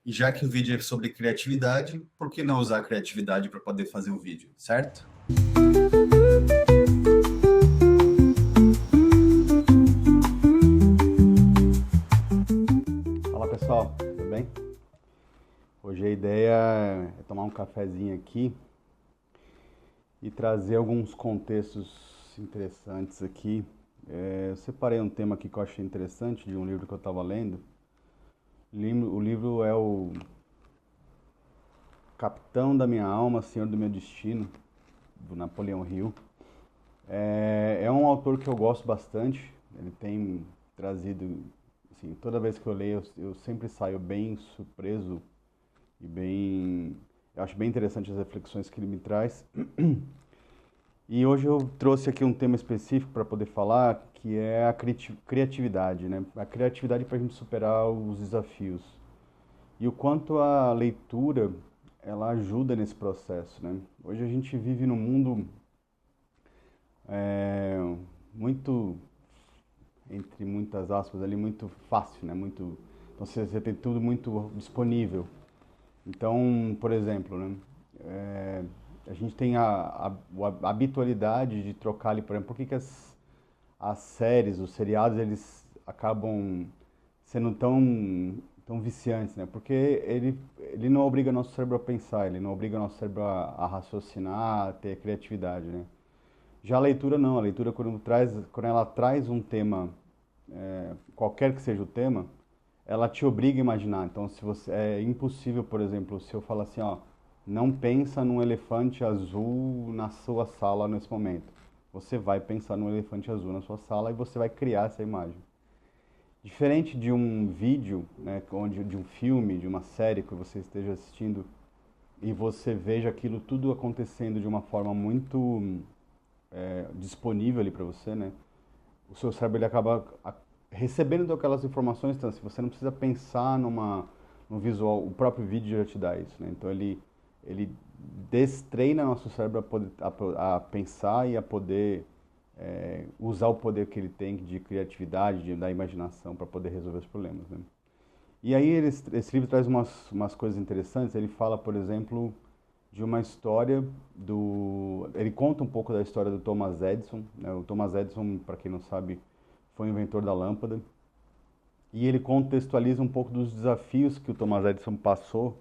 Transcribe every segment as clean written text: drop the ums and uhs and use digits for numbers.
E já que o vídeo é sobre criatividade, por que não usar a criatividade para poder fazer um vídeo, certo? Fala pessoal, tudo bem? Hoje a ideia é tomar um cafezinho aqui e trazer alguns contextos interessantes aqui. Eu separei um tema aqui que eu achei interessante de um livro que eu estava lendo. O livro é o Capitão da Minha Alma, Senhor do Meu Destino, do Napoleão Hill. É um autor que eu gosto bastante. Ele tem trazido, assim, toda vez que eu leio, eu sempre saio bem surpreso e bem, eu acho bem interessante as reflexões que ele me traz. E hoje eu trouxe aqui um tema específico para poder falar, que é a criatividade, né? A criatividade para a gente superar os desafios. E o quanto a leitura, ela ajuda nesse processo, né? Hoje a gente vive num mundo é, muito, entre muitas aspas ali, muito fácil, né? Então você tem tudo muito disponível. Então, por exemplo, né, a gente tem a habitualidade de trocar ali, por exemplo, por que que as séries, os seriados, eles acabam sendo tão viciantes, né? Porque ele não obriga nosso cérebro a pensar, ele não obriga nosso cérebro a raciocinar, a ter criatividade, né? Já a leitura não, a leitura quando ela traz um tema, qualquer que seja o tema, ela te obriga a imaginar. Então, se você é impossível, por exemplo, se eu falar assim, ó, não pensa num elefante azul na sua sala nesse momento. Você vai pensar num elefante azul na sua sala e você vai criar essa imagem. Diferente de um vídeo, né, de um filme, de uma série que você esteja assistindo e você veja aquilo tudo acontecendo de uma forma muito disponível ali para você, né? O seu cérebro ele acaba recebendo aquelas informações, então assim, você não precisa pensar no visual, o próprio vídeo já te dá isso, né? Então ele destreina nosso cérebro a pensar e a poder usar o poder que ele tem de criatividade, da imaginação para poder resolver os problemas, né? E aí esse livro traz umas coisas interessantes. Ele fala, por exemplo, de uma história do... Ele conta um pouco da história do Thomas Edison, né? O Thomas Edison, para quem não sabe, foi o inventor da lâmpada. E ele contextualiza um pouco dos desafios que o Thomas Edison passou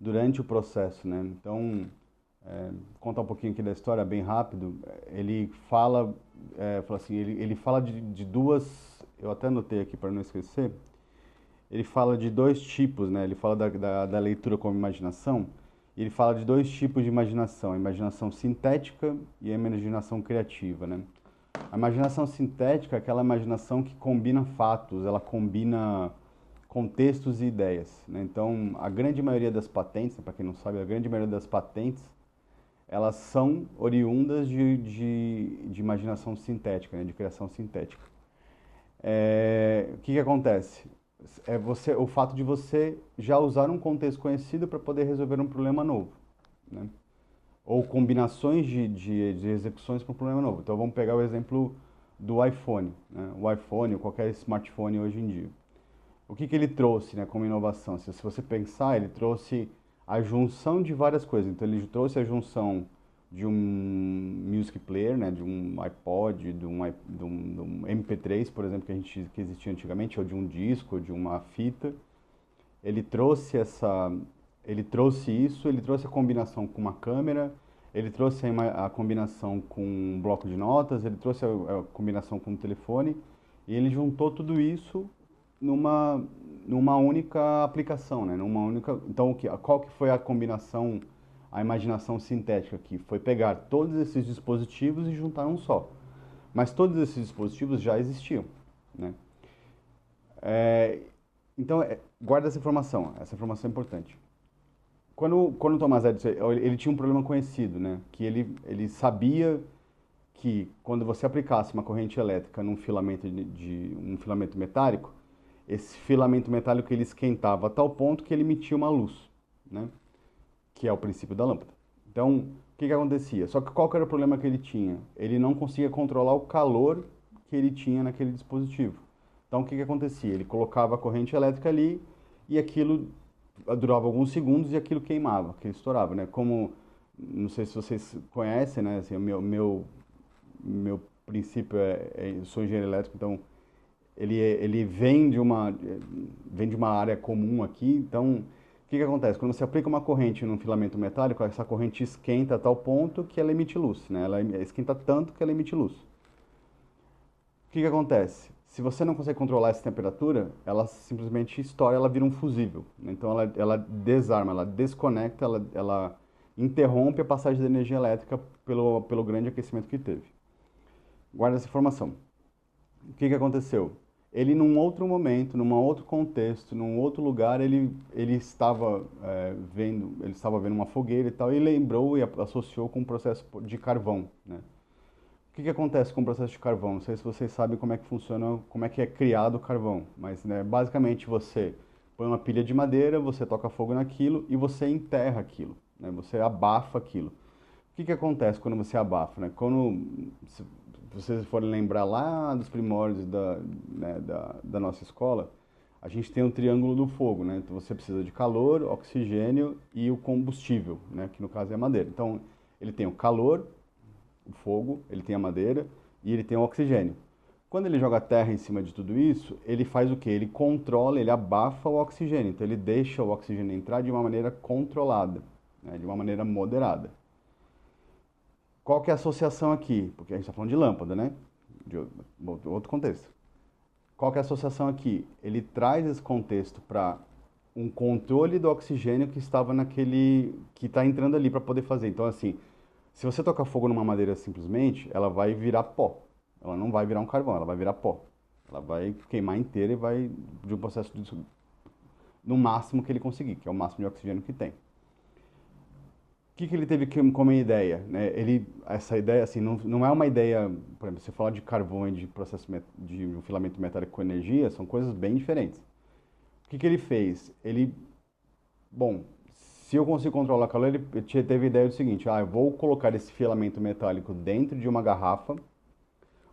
durante o processo, né? Então, contar um pouquinho aqui da história, bem rápido. Ele fala assim, ele fala de duas... Eu até anotei aqui para não esquecer. Ele fala de dois tipos, né? Ele fala da leitura como imaginação. E ele fala de dois tipos de imaginação: a imaginação sintética e a imaginação criativa, né? A imaginação sintética é aquela imaginação que combina fatos, ela combina contextos e ideias, né? Então, a grande maioria das patentes, para quem não sabe, a grande maioria das patentes, elas são oriundas de imaginação sintética, né? De criação sintética. O que que acontece? O fato de você já usar um contexto conhecido para poder resolver um problema novo, né? Ou combinações de execuções para um problema novo. Então vamos pegar o exemplo do iPhone, né? O iPhone ou qualquer smartphone hoje em dia. O que que ele trouxe, né, como inovação? Se você pensar, ele trouxe a junção de várias coisas. Então ele trouxe a junção de um music player, né, de um iPod, de um MP3, por exemplo, que existia antigamente, ou de um disco, ou de uma fita. Ele trouxe ele trouxe a combinação com uma câmera, ele trouxe a combinação com um bloco de notas, ele trouxe a combinação com o telefone, e ele juntou tudo isso numa, numa única aplicação, né? Então, qual que foi a combinação, a imaginação sintética aqui? Foi pegar todos esses dispositivos e juntar um só. Mas todos esses dispositivos já existiam, né? Então, guarda essa informação é importante. Quando o Thomas Edison, ele tinha um problema conhecido, né? Que ele sabia que quando você aplicasse uma corrente elétrica num filamento um filamento metálico, esse filamento metálico ele esquentava a tal ponto que ele emitia uma luz, né? Que é o princípio da lâmpada. Então, o que que acontecia? Só que qual que era o problema que ele tinha? Ele não conseguia controlar o calor que ele tinha naquele dispositivo. Então, o que que acontecia? Ele colocava a corrente elétrica ali e aquilo durava alguns segundos e aquilo queimava, aquilo estourava, né? Como, não sei se vocês conhecem, né? Assim, meu princípio eu sou engenheiro elétrico, então ele vem de uma área comum aqui. Então, o que que acontece? Quando você aplica uma corrente num filamento metálico, essa corrente esquenta a tal ponto que ela emite luz, né? Ela esquenta tanto que ela emite luz. O que que acontece? Se você não consegue controlar essa temperatura, ela simplesmente estoura, ela vira um fusível, né? Então ela desarma, ela desconecta, ela interrompe a passagem da energia elétrica pelo grande aquecimento que teve. Guarda essa informação. O que que aconteceu? Ele, num outro momento, num outro contexto, num outro lugar, ele estava ele estava vendo uma fogueira e tal, e lembrou e associou com o processo de carvão, né? O que que acontece com o processo de carvão? Não sei se vocês sabem como é que funciona, como é que é criado o carvão, mas, né, basicamente você põe uma pilha de madeira, você toca fogo naquilo e você enterra aquilo, né? Você abafa aquilo. O que que acontece quando você abafa, né? Se vocês forem lembrar lá dos primórdios né, da nossa escola, a gente tem um triângulo do fogo, né? Então você precisa de calor, oxigênio e o combustível, né? Que no caso é a madeira. Então ele tem o calor, o fogo, ele tem a madeira e ele tem o oxigênio. Quando ele joga terra em cima de tudo isso, ele faz o quê? Ele controla, ele abafa o oxigênio. Então ele deixa o oxigênio entrar de uma maneira controlada, né? De uma maneira moderada. Qual que é a associação aqui? Porque a gente está falando de lâmpada, né? De outro contexto. Qual que é a associação aqui? Ele traz esse contexto para um controle do oxigênio que estava que está entrando ali para poder fazer. Então, assim, se você tocar fogo numa madeira simplesmente, ela vai virar pó. Ela não vai virar um carvão, ela vai virar pó. Ela vai queimar inteira e vai de um processo no máximo que ele conseguir, que é o máximo de oxigênio que tem. O que que ele teve como ideia, né? Essa ideia, assim, não é uma ideia, por exemplo, você fala de carvão e de de um filamento metálico com energia, são coisas bem diferentes. O que que ele fez? Bom, se eu consigo controlar o calor, ele teve a ideia do seguinte: eu vou colocar esse filamento metálico dentro de uma garrafa,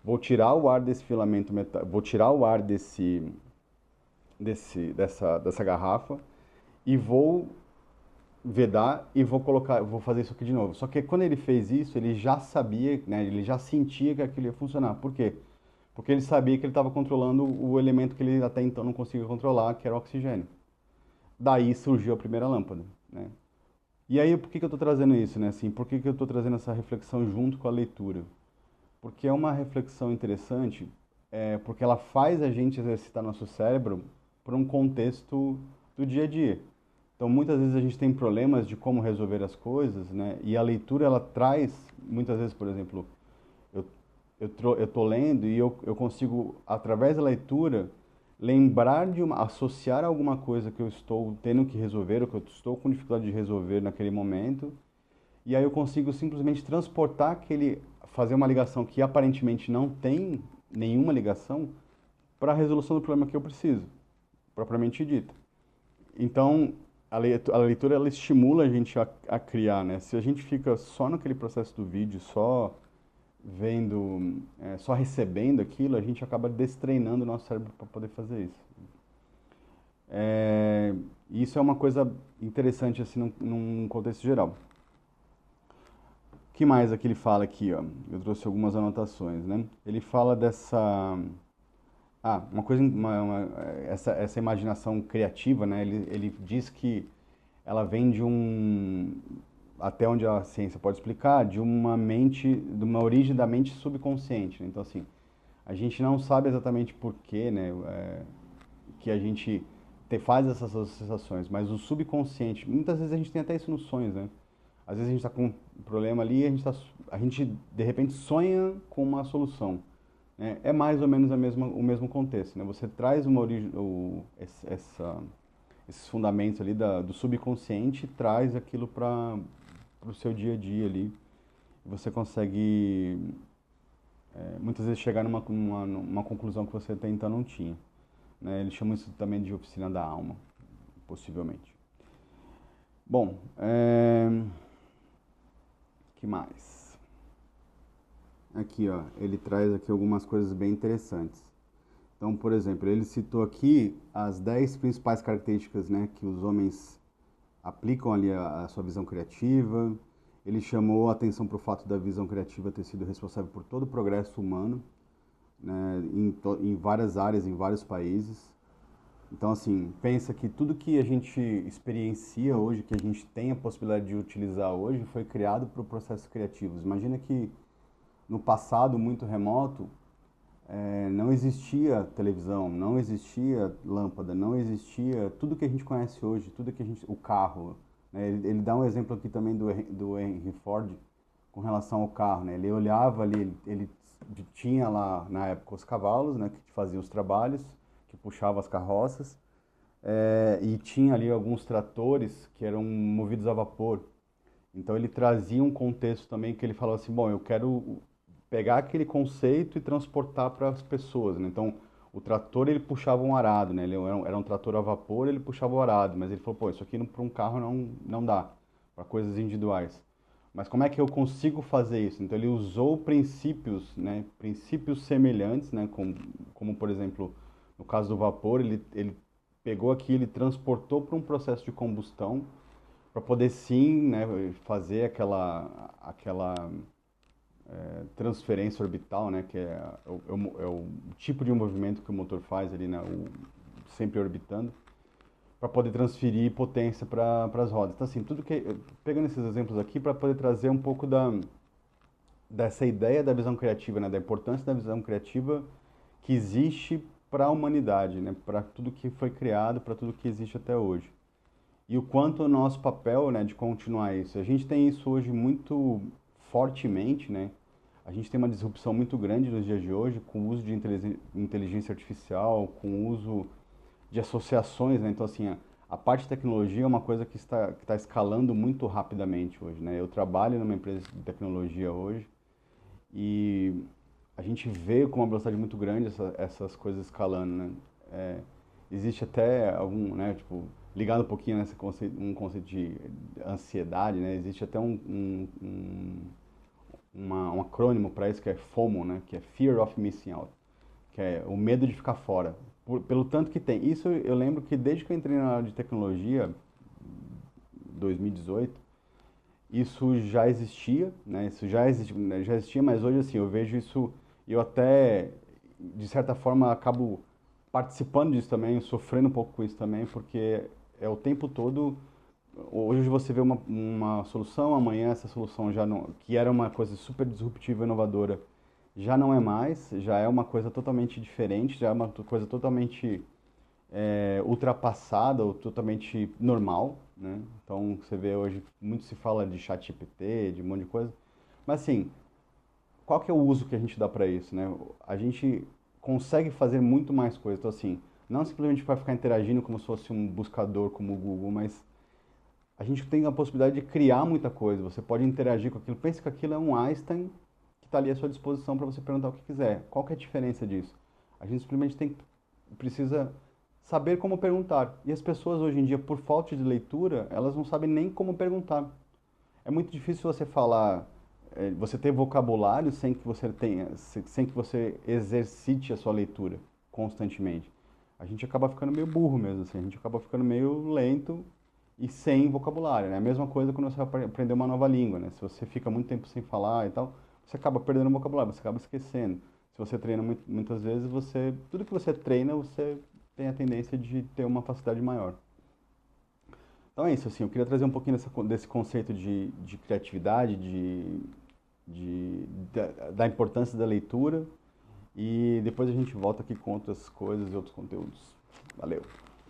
vou tirar o ar desse filamento metálico, vou tirar o ar dessa garrafa e vou vedar e vou fazer isso aqui de novo. Só que quando ele fez isso, ele já sabia, né, ele já sentia que aquilo ia funcionar. Por quê? Porque ele sabia que ele estava controlando o elemento que ele até então não conseguia controlar, que era o oxigênio. Daí surgiu a primeira lâmpada, né? E aí, por que que eu estou trazendo isso, né? Assim, por que que eu estou trazendo essa reflexão junto com a leitura? Porque é uma reflexão interessante, porque ela faz a gente exercitar nosso cérebro para um contexto do dia a dia. Então, muitas vezes a gente tem problemas de como resolver as coisas, né? E a leitura, ela traz, muitas vezes, por exemplo, eu, eu tô lendo e eu consigo, através da leitura, lembrar associar alguma coisa que eu estou tendo que resolver, ou que eu estou com dificuldade de resolver naquele momento, e aí eu consigo simplesmente transportar fazer uma ligação que aparentemente não tem nenhuma ligação para a resolução do problema que eu preciso, propriamente dita. Então, a leitura ela estimula a gente a criar, né? Se a gente fica só naquele processo do vídeo, só vendo, só recebendo aquilo, a gente acaba destreinando o nosso cérebro para poder fazer isso. Isso é uma coisa interessante assim num contexto geral. O que mais aqui ele fala aqui, ó? Eu trouxe algumas anotações, né? Ele fala uma coisa, essa imaginação criativa, né? Ele diz que ela vem até onde a ciência pode explicar, de uma origem da mente subconsciente, né? Então, assim, a gente não sabe exatamente por quê, né? Que a gente faz essas associações, mas o subconsciente, muitas vezes a gente tem até isso nos sonhos, né? Às vezes a gente está com um problema ali e a gente de repente sonha com uma solução, né? É mais ou menos o mesmo contexto, né? Você traz uma origem, esses fundamentos ali do subconsciente e traz aquilo para o seu dia a dia ali. E você consegue muitas vezes chegar numa conclusão que você até então não tinha, né? Eles chamam isso também de oficina da alma, possivelmente. Bom, que mais? Aqui, ó, ele traz aqui algumas coisas bem interessantes. Então, por exemplo, ele citou aqui as 10 principais características, né, que os homens aplicam ali a sua visão criativa. Ele chamou a atenção para o fato da visão criativa ter sido responsável por todo o progresso humano, né, em várias áreas, em vários países. Então, assim, pensa que tudo que a gente experiencia hoje, que a gente tem a possibilidade de utilizar hoje, foi criado por processos criativos. Imagina que no passado muito remoto, não existia televisão, não existia lâmpada, não existia tudo que a gente conhece hoje, tudo que a gente, o carro, né? Ele dá um exemplo aqui também do Henry Ford com relação ao carro, né? Ele olhava ali, ele tinha lá na época os cavalos, né, que faziam os trabalhos, que puxavam as carroças, e tinha ali alguns tratores que eram movidos a vapor. Então ele trazia um contexto também que ele falava assim, bom, eu quero pegar aquele conceito e transportar para as pessoas, né? Então o trator ele puxava um arado, né? Ele era um trator a vapor, ele puxava o arado, mas ele falou, pô, isso aqui para um carro não dá, para coisas individuais. Mas como é que eu consigo fazer isso? Então ele usou princípios, né? Princípios semelhantes, né? Como por exemplo, no caso do vapor, ele pegou aqui, ele transportou para um processo de combustão para poder sim, né, fazer aquela transferência orbital, né, que é o tipo de movimento que o motor faz ali, né, sempre orbitando, para poder transferir potência para as rodas. Então, assim, tudo que pegando esses exemplos aqui para poder trazer um pouco dessa ideia da visão criativa, né, da importância da visão criativa que existe para a humanidade, né, para tudo que foi criado, para tudo que existe até hoje. E o quanto o nosso papel, né, de continuar isso. A gente tem isso hoje muito fortemente, né? A gente tem uma disrupção muito grande nos dias de hoje com o uso de inteligência artificial, com o uso de associações, né? Então, assim, a parte de tecnologia é uma coisa que está escalando muito rapidamente hoje, né? Eu trabalho numa empresa de tecnologia hoje e a gente vê com uma velocidade muito grande essas coisas escalando, né? É, existe até algum, né, tipo, ligado um pouquinho nesse conceito, um conceito de ansiedade, né? Existe até um acrônimo para isso que é FOMO, né? Que é Fear of Missing Out, que é o medo de ficar fora. Pelo tanto que tem. Isso eu lembro que desde que eu entrei na área de tecnologia, 2018, isso já existia, né? Isso já existia, mas hoje assim, eu vejo isso, eu até de certa forma acabo participando disso também, sofrendo um pouco com isso também, porque é o tempo todo, hoje você vê uma solução, amanhã essa solução já não, que era uma coisa super disruptiva e inovadora, já não é mais, já é uma coisa totalmente diferente, já é uma coisa totalmente ultrapassada ou totalmente normal, né? Então você vê hoje, muito se fala de chat GPT, de um monte de coisa, mas assim, qual que é o uso que a gente dá para isso, né? A gente consegue fazer muito mais coisas, então assim, não simplesmente para ficar interagindo como se fosse um buscador como o Google, mas a gente tem a possibilidade de criar muita coisa, você pode interagir com aquilo, pense que aquilo é um Einstein que está ali à sua disposição para você perguntar o que quiser. Qual que é a diferença disso? A gente simplesmente precisa saber como perguntar. E as pessoas hoje em dia, por falta de leitura, elas não sabem nem como perguntar. É muito difícil você falar, você ter vocabulário sem que você tenha, sem que você exercite a sua leitura constantemente. A gente acaba ficando meio burro mesmo, assim, a gente acaba ficando meio lento e sem vocabulário, né? A mesma coisa quando você vai aprender uma nova língua, né? Se você fica muito tempo sem falar e tal, você acaba perdendo o vocabulário, você acaba esquecendo. Se você treina muitas vezes, tudo que você treina, você tem a tendência de ter uma facilidade maior. Então é isso, assim, eu queria trazer um pouquinho desse conceito de criatividade, da importância da leitura, e depois a gente volta aqui com outras coisas e outros conteúdos. Valeu!